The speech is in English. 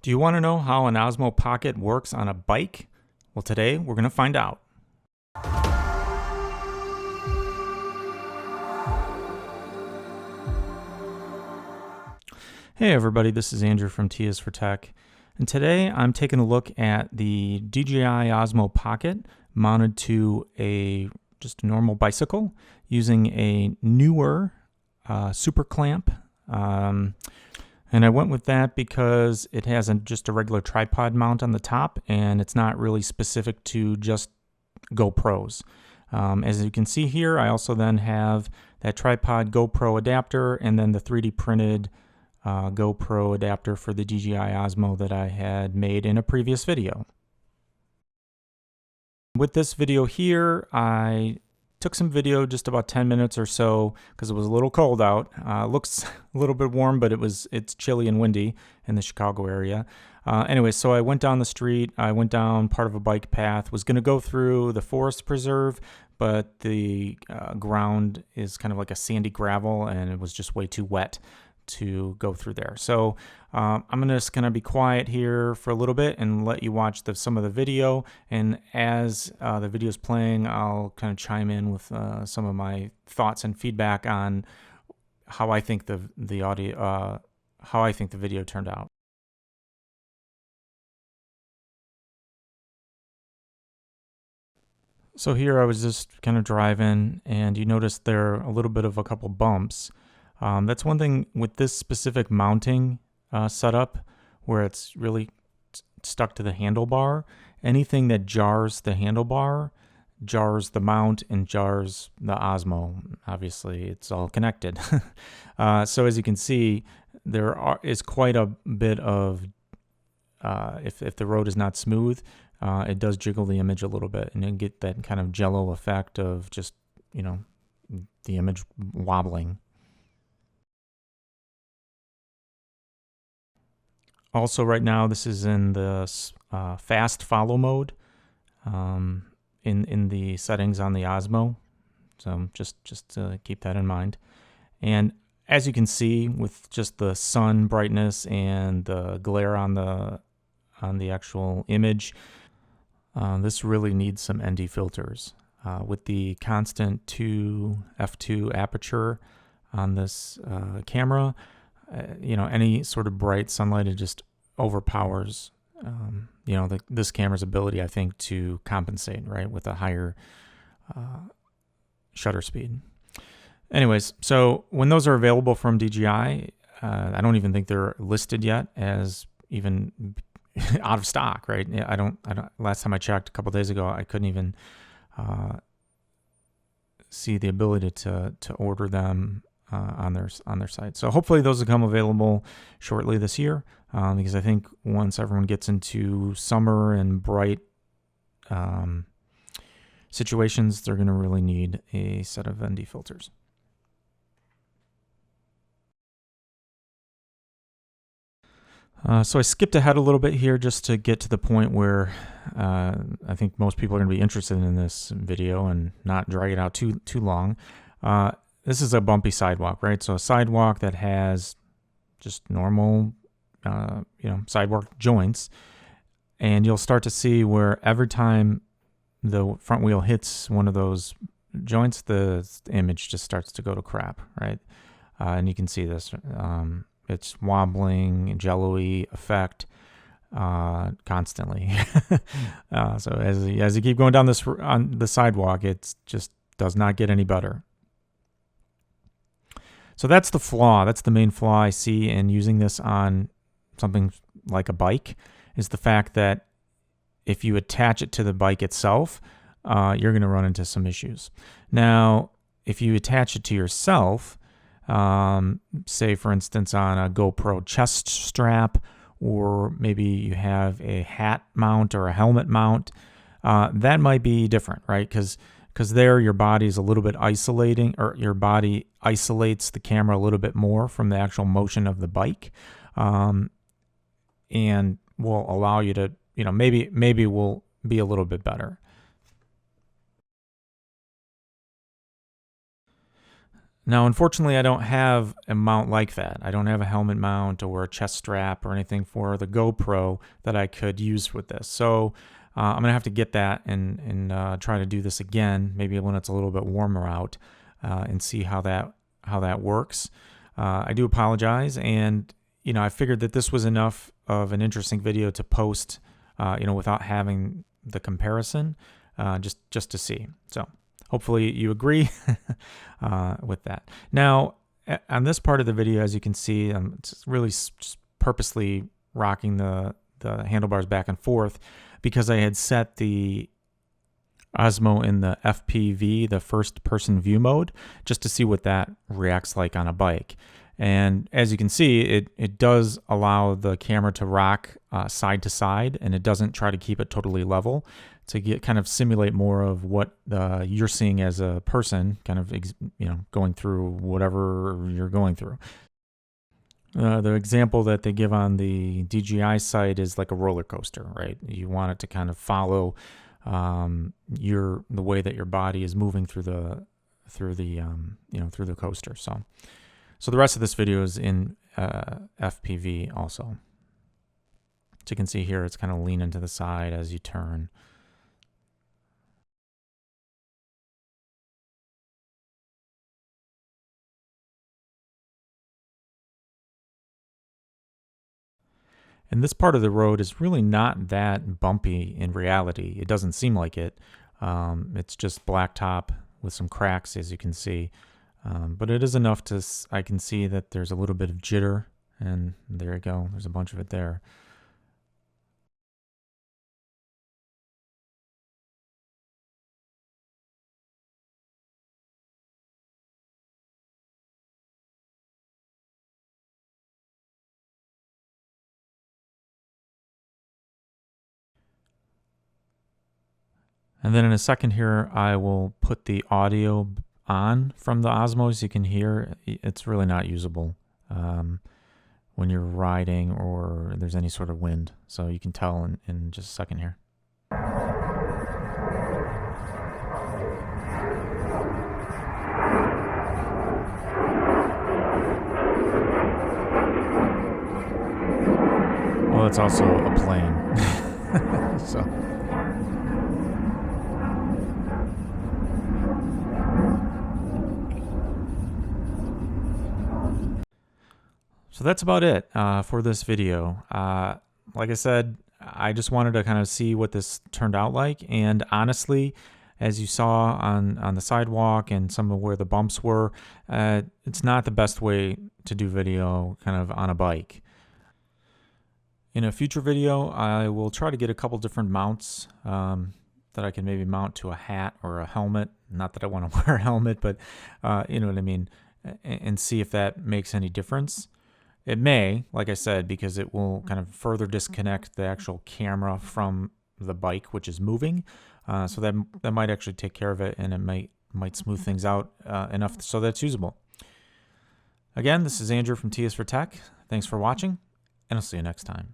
Do you want to know how an Osmo Pocket works on a bike? Well, today we're going to find out. Hey everybody, this is Andrew from T is for Tech, and today I'm taking a look at the DJI Osmo Pocket mounted to just a normal bicycle using a newer super clamp. And I went with that because it has just a regular tripod mount on the top, and it's not really specific to just GoPros. As you can see here, I also then have that tripod GoPro adapter and then the 3D printed GoPro adapter for the DJI Osmo that I had made in a previous video. With this video here, I took some video, just about 10 minutes or so, because it was a little cold out. Looks a little bit warm, but it's chilly and windy in the Chicago area. Anyway, so I went down the street. I went down part of a bike path. Was going to go through the forest preserve, but the ground is kind of like a sandy gravel, and it was just way too wet to go through there. So I'm just going to be quiet here for a little bit and let you watch some of the video. And as the video is playing, I'll kind of chime in with some of my thoughts and feedback on how I think the video turned out. So here I was just kind of driving, and you notice there are a little bit of a couple bumps. That's one thing with this specific mounting setup, where it's really stuck to the handlebar. Anything that jars the handlebar jars the mount and jars the Osmo. Obviously, it's all connected. So as you can see, there is quite a bit of, if the road is not smooth, it does jiggle the image a little bit, and you get that kind of jello effect of just, the image wobbling. Also, right now, this is in the fast follow mode in the settings on the Osmo. So just to keep that in mind. And as you can see, with just the sun brightness and the glare on the actual image, this really needs some ND filters. With the constant f2 aperture on this camera, any sort of bright sunlight, it just overpowers, this camera's ability, I think, to compensate, right, with a higher shutter speed. Anyways, so when those are available from DJI, I don't even think they're listed yet as even out of stock, right? I don't. Last time I checked a couple days ago, I couldn't even see the ability to order them on their site. So hopefully those will come available shortly this year, because I think once everyone gets into summer and bright situations, they're going to really need a set of ND filters. So I skipped ahead a little bit here just to get to the point where I think most people are going to be interested in this video and not drag it out too long. This is a bumpy sidewalk, right? So a sidewalk that has just normal, sidewalk joints, and you'll start to see where every time the front wheel hits one of those joints, the image just starts to go to crap, right? And you can see this. It's wobbling, jello-y effect constantly. So as you keep going down on the sidewalk, it just does not get any better. So that's the flaw. That's the main flaw I see in using this on something like a bike, is the fact that if you attach it to the bike itself, you're going to run into some issues. Now, if you attach it to yourself, say for instance on a GoPro chest strap, or maybe you have a hat mount or a helmet mount, that might be different, right? Because there your body is a little bit isolating, or your body isolates the camera a little bit more from the actual motion of the bike, and will allow you to, maybe will be a little bit better. Now, unfortunately, I don't have a mount like that. I don't have a helmet mount or a chest strap or anything for the GoPro that I could use with this. So I'm going to have to get that and try to do this again, maybe when it's a little bit warmer out, and see how that works. I do apologize, and I figured that this was enough of an interesting video to post, without having the comparison, just to see. So hopefully you agree with that. Now, on this part of the video, as you can see, I'm just really just purposely rocking the handlebars back and forth because I had set the Osmo in the FPV, the first person view mode, just to see what that reacts like on a bike. And as you can see, it does allow the camera to rock side to side, and it doesn't try to keep it totally level to kind of simulate more of what you're seeing as a person, kind of going through whatever you're going through. The example that they give on the DJI site is like a roller coaster, right? You want it to kind of follow the way that your body is moving through the coaster. So the rest of this video is in FPV also. So you can see here, it's kind of leaning to the side as you turn. And this part of the road is really not that bumpy in reality. It doesn't seem like it. It's just blacktop with some cracks, as you can see. But it is enough I can see that there's a little bit of jitter, and there you go. There's a bunch of it there. And then in a second here, I will put the audio on from the Osmo. As you can hear, it's really not usable when you're riding or there's any sort of wind. So you can tell in just a second here. Well, it's also a plane. So that's about it for this video. Like I said, I just wanted to kind of see what this turned out like. And honestly, as you saw on the sidewalk and some of where the bumps were, it's not the best way to do video kind of on a bike. In a future video, I will try to get a couple different mounts that I can maybe mount to a hat or a helmet. Not that I want to wear a helmet, but you know what I mean, and see if that makes any difference. It may, like I said, because it will kind of further disconnect the actual camera from the bike, which is moving. So that might actually take care of it, and it might smooth things out enough so that it's usable. Again, this is Andrew from T is for Tech. Thanks for watching, and I'll see you next time.